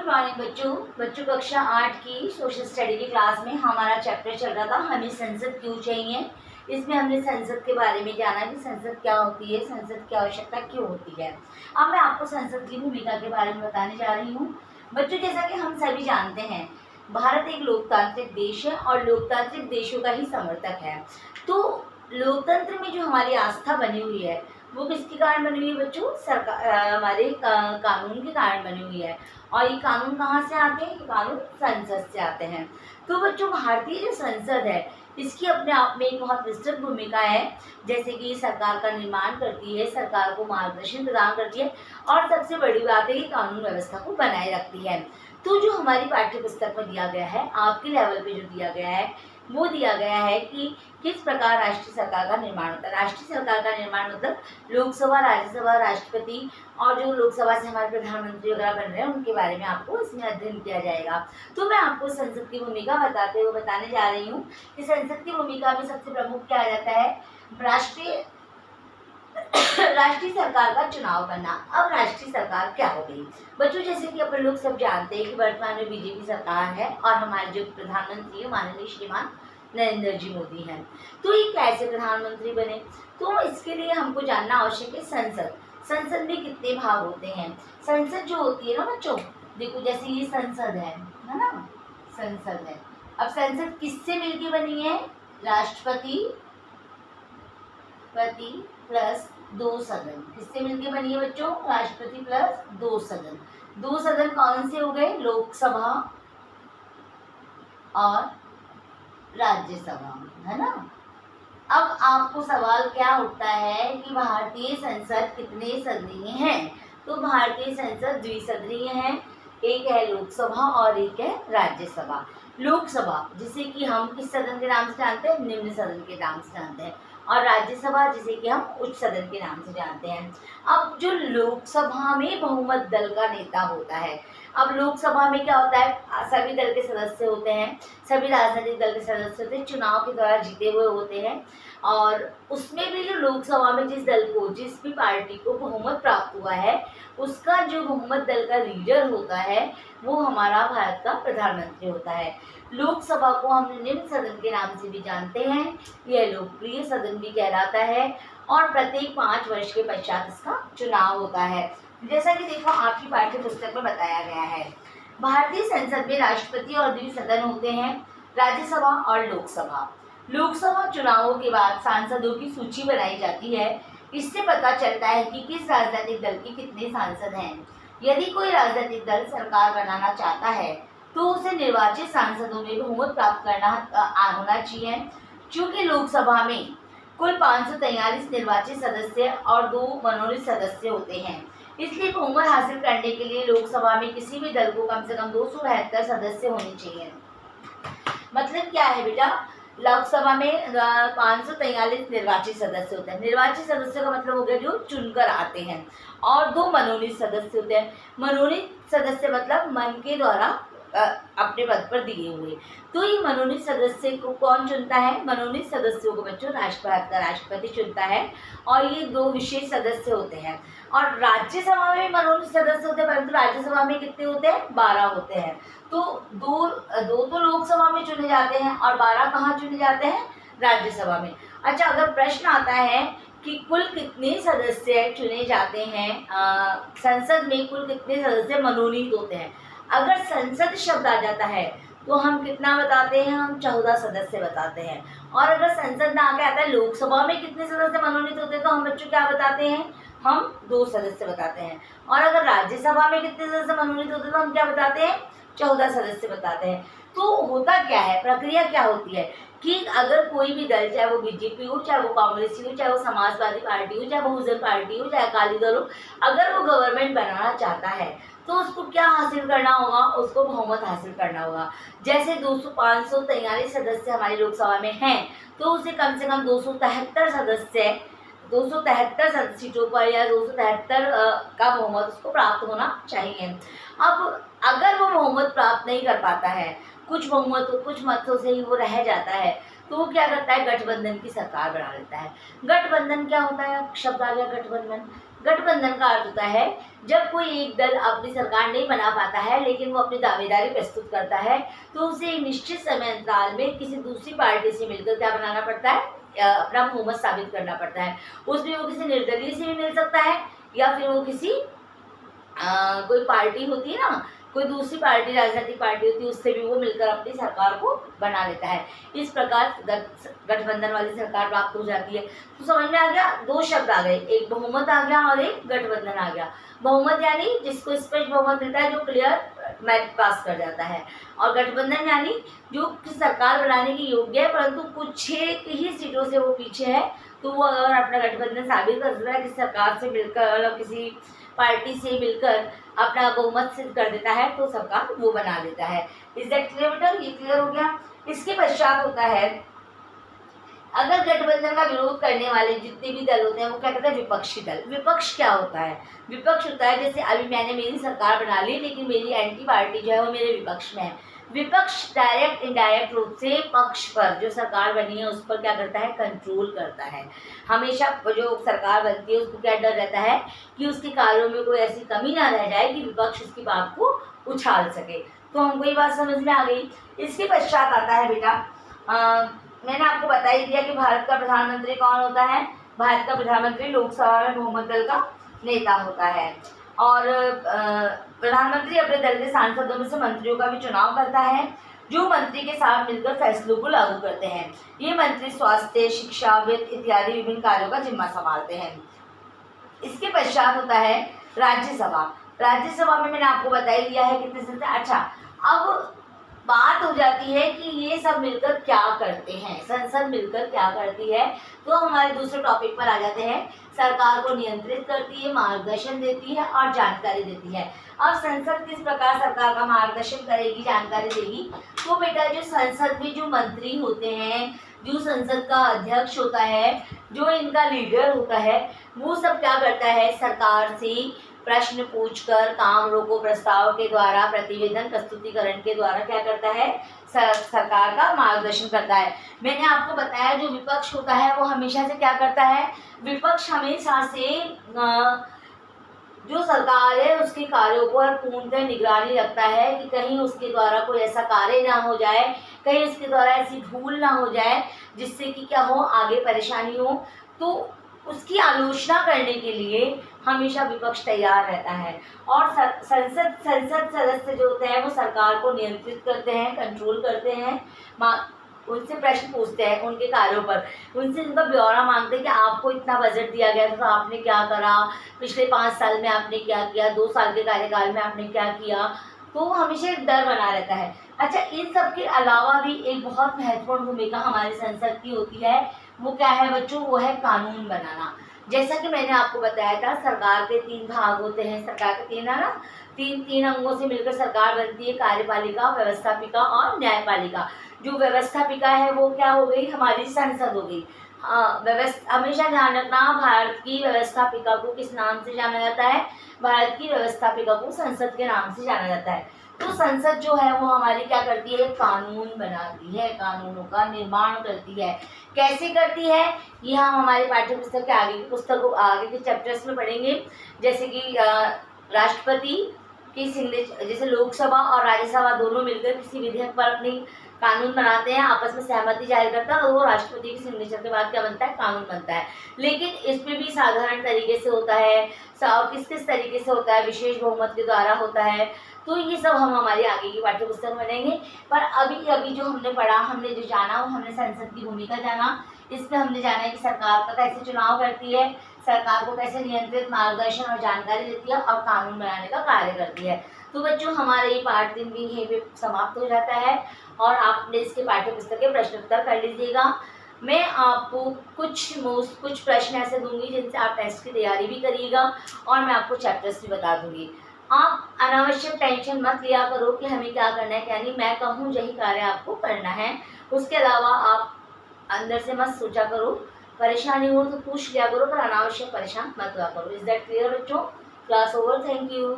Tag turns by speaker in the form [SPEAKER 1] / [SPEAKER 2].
[SPEAKER 1] Morning बच्चों कक्षा 8 की सोशल स्टडी की क्लास में हमारा चैप्टर चल रहा था हमें संसद क्यों चाहिए। इसमें हमने संसद के बारे में जाना कि संसद क्या होती है, संसद की आवश्यकता क्यों होती है। अब मैं आपको संसद की भूमिका के बारे में बताने जा रही हूँ। बच्चों, जैसा कि हम सभी जानते हैं, भारत एक लोकतांत्रिक देश है और लोकतांत्रिक देशों का ही समर्थक है। तो लोकतंत्र में जो हमारी आस्था बनी हुई है वो किसके कारण बनी हुई है बच्चों? सरकार, हमारे कानून के कारण बनी हुई है। और ये कानून कहाँ से आते हैं? ये कानून संसद से आते हैं। तो बच्चों, भारतीय जो संसद है इसकी अपने आप में एक बहुत विस्तृत भूमिका है। जैसे कि सरकार का निर्माण करती है, सरकार को मार्गदर्शन प्रदान करती है और सबसे बड़ी बात है कि कानून व्यवस्था को बनाए रखती है। तो जो हमारी पाठ्य पुस्तक में दिया गया है, आपके लेवल पे जो दिया गया है वो दिया गया है कि किस प्रकार राष्ट्रीय सरकार का निर्माण होता है। राष्ट्रीय सरकार का निर्माण मतलब लोकसभा, राज्यसभा, राष्ट्रपति और जो लोकसभा से हमारे प्रधानमंत्री वगैरह बन रहे हैं उनके बारे में आपको इसमें अध्ययन किया जाएगा। तो मैं आपको संसद की भूमिका बताने जा रही हूँ कि संसद की भूमिका में सबसे प्रमुख क्या आ जाता है? राष्ट्रीय सरकार का चुनाव करना। अब राष्ट्रीय सरकार क्या हो गई बच्चों? जैसे कि अपन लोग सब जानते हैं कि वर्तमान में बीजेपी सरकार है और हमारे जो प्रधानमंत्री है माननीय श्रीमान नरेंद्र जी मोदी हैं। तो ये कैसे प्रधानमंत्री बने? तो इसके लिए हमको जानना आवश्यक है संसद में कितने भाग होते हैं। संसद जो होती है ना बच्चों, देखो जैसे ये संसद है ना, संसद है। अब संसद किससे मिलकर बनी है? राष्ट्रपति प्लस 2 सदन। किससे मिलके बनी है बच्चों? राष्ट्रपति प्लस 2 सदन। 2 सदन कौन से हो गए? लोकसभा और राज्यसभा, है ना। अब आपको सवाल क्या उठता है कि भारतीय संसद कितने सदनीय है? तो भारतीय संसद द्विसदनीय है। एक है लोकसभा और एक है राज्यसभा। लोकसभा जिसे कि हम किस सदन के नाम से जानते हैं? निम्न सदन के नाम से जानते हैं। और राज्यसभा जिसे कि हम उच्च सदन के नाम से जानते हैं। अब जो लोकसभा में बहुमत दल का नेता होता है, अब लोकसभा में क्या होता है? सभी दल के सदस्य होते हैं, सभी राजनीतिक दल के सदस्य होते हैं, चुनाव के द्वारा जीते हुए होते हैं। और उसमें भी जो लोकसभा में जिस दल को, जिस भी पार्टी को बहुमत प्राप्त हुआ है उसका जो बहुमत दल का लीडर होता है वो हमारा भारत का प्रधानमंत्री होता है। लोकसभा को हम निम्न सदन के नाम से भी जानते हैं, यह लोकप्रिय सदन भी कहलाता है और प्रत्येक 5 वर्ष के पश्चात इसका चुनाव होता है। जैसा कि देखो आपकी पाठ्य पुस्तक में बताया गया है, भारतीय संसद में राष्ट्रपति और द्विसदन होते हैं, राज्यसभा और लोकसभा। लोकसभा चुनावों के बाद सांसदों की सूची बनाई जाती है। इससे पता चलता है कि किस राजनीतिक दल के कितने सांसद हैं। यदि कोई राजनीतिक दल सरकार बनाना चाहता है तो उसे निर्वाचित सांसदों में बहुमत प्राप्त करना होना चाहिए। चूँकि लोकसभा में कुल 543 निर्वाचित सदस्य और 2 मनोनीत सदस्य होते हैं, इसलिए बहुमत हासिल करने के लिए लोकसभा में किसी भी दल को कम से कम 272 सदस्य होने चाहिए। मतलब क्या है बेटा? लोकसभा में 543 निर्वाचित सदस्य होते हैं। निर्वाचित सदस्य का मतलब हो गया जो चुनकर आते हैं, और 2 मनोनीत सदस्य होते हैं। मनोनीत सदस्य मतलब मन के द्वारा अपने पद पर दिए हुए। तो ये मनोनीत सदस्य को कौन चुनता है? मनोनीत सदस्यों को बच्चों राष्ट्रपति चुनता है और ये 2 विशेष सदस्य होते हैं। और राज्यसभा में मनोनीत सदस्य होते हैं, परंतु राज्यसभा में कितने होते हैं? 12 होते हैं। तो दो तो लोकसभा में चुने जाते हैं और 12 कहाँ चुने जाते हैं? राज्यसभा में। अच्छा, अगर प्रश्न आता है कि कुल कितने सदस्य चुने जाते हैं, संसद में कुल कितने सदस्य मनोनीत होते हैं, अगर संसद शब्द आ जाता है तो हम कितना बताते हैं? हम 14 सदस्य बताते हैं। और अगर संसद ना आके आता है लोकसभा में कितने सदस्य मनोनीत होते हैं तो हम बच्चों क्या बताते हैं? हम 2 सदस्य बताते हैं। और अगर राज्यसभा में कितने सदस्य मनोनीत होते हैं तो हम क्या बताते हैं? 14 सदस्य बताते हैं। तो होता क्या है, प्रक्रिया क्या होती है कि अगर कोई भी दल, चाहे वो बीजेपी हो, चाहे वो कांग्रेस हो, चाहे वो समाजवादी पार्टी हो, चाहे बहुजन पार्टी हो, चाहे अकाली दल हो, अगर वो गवर्नमेंट बनाना चाहता है तो उसको क्या हासिल करना होगा? उसको बहुमत हासिल करना होगा। जैसे 543 सदस्य हमारी लोकसभा में हैं तो उसे कम से कम 273 सीटों पर या 273 का बहुमत उसको प्राप्त होना चाहिए। अब अगर वो बहुमत प्राप्त नहीं कर पाता है, कुछ मतों से ही वो रह जाता है, तो वो क्या करता है? गठबंधन की सरकार बना लेता है। गठबंधन क्या होता है? शब्द आ गया गठबंधन। गठबंधन का अर्थ होता है जब कोई एक दल अपनी सरकार नहीं बना पाता है लेकिन वो अपनी दावेदारी प्रस्तुत करता है तो उसे एक निश्चित समय अंतराल में किसी दूसरी पार्टी से मिलकर क्या बनाना पड़ता है, अपना बहुमत साबित करना पड़ता है। उसमें वो किसी निर्दलीय से भी मिल सकता है या फिर वो किसी कोई पार्टी होती है ना, कोई दूसरी पार्टी, राजनीतिक पार्टी होती है, उससे भी वो मिलकर अपनी सरकार को बना लेता है। इस प्रकार गठबंधन वाली सरकार प्राप्त हो जाती है। तो समझ में आ गया, दो शब्द आ गए, एक बहुमत आ गया और एक गठबंधन आ गया। बहुमत यानी जिसको स्पष्ट बहुमत मिलता है, जो क्लियर मैरिट पास कर जाता है, और गठबंधन यानी जो सरकार बनाने की योग्य है परंतु कुछ ही सीटों से वो पीछे है, तो वो अगर अपना गठबंधन साबित कर देता है कि सरकार से मिलकर मतलब किसी पार्टी से मिलकर अपना बहुमत सिद्ध कर देता है तो सरकार वो बना देता है। इज दैट क्लियर बेटा? ये क्लियर हो गया। इसके पश्चात होता है, अगर गठबंधन का विरोध करने वाले जितने भी दल होते हैं वो क्या कहते हैं, विपक्षी दल। विपक्ष क्या होता है? विपक्ष होता है जैसे अभी मैंने मेरी सरकार बना ली लेकिन मेरी एंटी पार्टी जो है वो मेरे विपक्ष में है। विपक्ष डायरेक्ट इनडायरेक्ट रूप से पक्ष पर, जो सरकार बनी है उस पर क्या करता है, कंट्रोल करता है। हमेशा जो सरकार बनती है उसको क्या डर रहता है कि उसके कार्यों में कोई ऐसी कमी ना रह जाए कि विपक्ष उसकी बात को उछाल सके। तो हमको ये बात समझ में आ गई। इसके पश्चात आता है बेटा, मैंने आपको बता ही दिया कि भारत का प्रधानमंत्री कौन होता है। भारत का प्रधानमंत्री लोकसभा में बहुमत दल का नेता होता है और प्रधानमंत्री अपने दल के सांसदों में से मंत्रियों का भी चुनाव करता है, जो मंत्री के साथ मिलकर फैसलों को लागू करते हैं। ये मंत्री स्वास्थ्य, शिक्षा, वित्त इत्यादि विभिन्न कार्यों का जिम्मा संभालते हैं। इसके पश्चात होता है राज्यसभा। राज्यसभा में मैंने आपको बता ही दिया है कितने सदस्य। अच्छा, अब बात हो जाती है कि ये सब मिलकर क्या करते हैं, संसद मिलकर क्या करती है। तो हमारे दूसरे टॉपिक पर आ जाते हैं। सरकार को नियंत्रित करती है, मार्गदर्शन देती है और जानकारी देती है। अब संसद किस प्रकार सरकार का मार्गदर्शन करेगी, जानकारी देगी? तो बेटा जो संसद में जो मंत्री होते हैं, जो संसद का अध्यक्ष होता है, जो इनका लीडर होता है, वो सब क्या करता है, सरकार से प्रश्न पूछकर, काम रोको प्रस्ताव के द्वारा, प्रतिवेदन प्रस्तुतिकरण के द्वारा क्या करता है, सरकार का मार्गदर्शन करता है। मैंने आपको बताया जो विपक्ष होता है वो हमेशा से क्या करता है, विपक्ष हमेशा से जो सरकार है उसके कार्यों पर पूर्णतः निगरानी रखता है कि कहीं उसके द्वारा कोई ऐसा कार्य ना हो जाए, कहीं उसके द्वारा ऐसी भूल ना हो जाए जिससे कि क्या हो, आगे परेशानी हो। तो उसकी आलोचना करने के लिए हमेशा विपक्ष तैयार रहता है। और संसद सदस्य जो होते हैं वो सरकार को नियंत्रित करते हैं, कंट्रोल करते हैं, उनसे प्रश्न पूछते हैं उनके कार्यों पर, उनसे उनका ब्यौरा मांगते हैं कि आपको इतना बजट दिया गया था तो आपने क्या करा, पिछले 5 साल में आपने क्या किया, 2 साल के कार्यकाल में आपने क्या किया। तो हमेशा एक डर बना रहता है। अच्छा, इन सब के अलावा भी एक बहुत महत्वपूर्ण भूमिका हमारी संसद की होती है। वो क्या है बच्चों, वो है कानून बनाना। जैसा कि मैंने आपको बताया था, सरकार के 3 भाग होते हैं। सरकार के 3 है ना, तीन अंगों से मिलकर सरकार बनती है, कार्यपालिका, व्यवस्थापिका और न्यायपालिका। जो व्यवस्थापिका है वो क्या हो गई, हमारी संसद हो गई। हमेशा ध्यान रखना, भारत की व्यवस्थापिका को किस नाम से जाना जाता है, भारत की व्यवस्थापिका को संसद के नाम से जाना जाता है। तो संसद जो है वो हमारी क्या करती है, कानून बनाती है, कानूनों का निर्माण करती है। कैसे करती है, ये हम हमारे पाठ्य पुस्तक के आगे की पुस्तकों आगे के चैप्टर्स में पढ़ेंगे। जैसे कि राष्ट्रपति की सिग्नेचर, जैसे लोकसभा और राज्यसभा दोनों मिलकर किसी विधेयक पर अपनी कानून बनाते हैं, आपस में सहमति जाहिर करता है और वो राष्ट्रपति की सिग्नेचर के बाद क्या बनता है, कानून बनता है। लेकिन इसमें भी साधारण तरीके से होता है, किस किस तरीके से होता है, विशेष बहुमत के द्वारा होता है। तो ये सब हम हमारी आगे की पाठ्य पुस्तक में पढ़ेंगे। पर अभी जो हमने पढ़ा, हमने जो जाना, वो हमने संसद की भूमिका जाना। इसमें हमने जाना है कि सरकार का कैसे चुनाव करती है, सरकार को कैसे नियंत्रित, मार्गदर्शन और जानकारी देती है और कानून बनाने का कार्य करती है। तो बच्चों हमारा ये पार्ट 3 भी यहीं पे समाप्त हो जाता है और आपने इसके पाठ्य पुस्तक के प्रश्न उत्तर कर लीजिएगा। मैं आपको कुछ प्रश्न ऐसे दूंगी जिनसे आप टेस्ट की तैयारी भी करिएगा और मैं आपको चैप्टर्स भी बता दूंगी। आप अनावश्यक टेंशन मत लिया करो कि हमें क्या करना है क्या नहीं, मैं कहूँ यही कार्य आपको करना है। उसके अलावा आप अंदर से मत सोचा करो, परेशानी हो तो पूछ लिया करो, पर अनावश्यक परेशान मत हुआ करो। इज दैट क्लियर बच्चों? Class over, thank you.